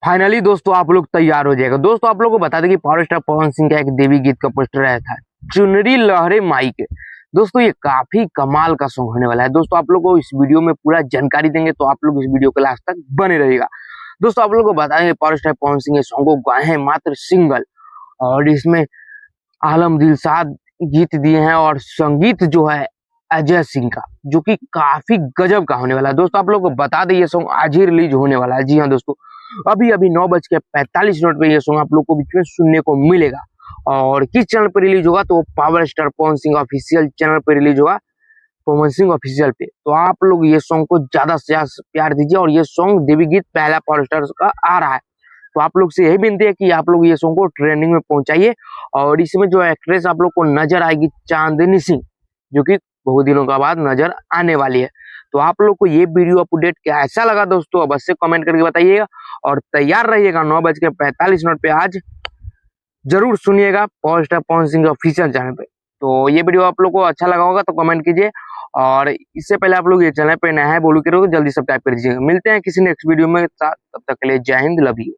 Finally दोस्तों आप लोग तैयार हो जाएगा। दोस्तों आप लोगों को बता दें कि पावर स्टार पवन सिंह का एक देवी गीत का पोस्टर आया था, चुनरी लहरे माई के। दोस्तों ये काफी कमाल का सॉन्ग होने वाला है। दोस्तों आप लोग को इस वीडियो में पूरा जानकारी देंगे, तो आप लोग इस वीडियो के लास्ट तक बने रहिएगा। दोस्तों आप लोग को बता दें power star Pawan Singh song को गाए हैं मात्र सिंगल, और इसमें आलम दिलशाद गीत दिए हैं और संगीत जो है अजय सिंह का, जो कि काफी गजब का होने वाला है। दोस्तों आप लोग को बता दें ये सॉन्ग आज ही रिलीज होने वाला है। जी हाँ दोस्तों, अभी अभी 9:45 पे ये सॉन्ग आप लोग को बीच में सुनने को मिलेगा। और किस चैनल पर रिलीज होगा, तो power star Pawan Singh official channel पर रिलीज होगा, पवन सिंह ऑफिशियल पे। तो आप लोग ये सॉन्ग को ज्यादा से ज्यादा प्यार दीजिए, और ये सॉन्ग देवी गीत पहला पावर स्टार का आ रहा है, तो आप लोग से यही विनती है कि आप लोग ये सॉन्ग को ट्रेंडिंग में पहुंचाइए। और इसमें जो एक्ट्रेस आप लोग को नजर आएगी चांदनी सिंह, जो कि बहुत दिनों के बाद नजर आने वाली है। तो आप लोग को ये वीडियो अपडेट कैसा लगा दोस्तों, अवश्य कमेंट करके बताइएगा, और तैयार रहिएगा 9:45 पे आज जरूर सुनिएगा पावर स्टार पवन सिंह के ऑफिशियल चैनल पे। तो ये वीडियो आप लोग को अच्छा लगा होगा तो कमेंट कीजिए, और इससे पहले आप लोग ये चैनल पे नया है बोलू के जल्दी सब्सक्राइब कर दीजिएगा। मिलते हैं किसी नेक्स्ट वीडियो में, तब तक के लिए जय हिंद, लव यू।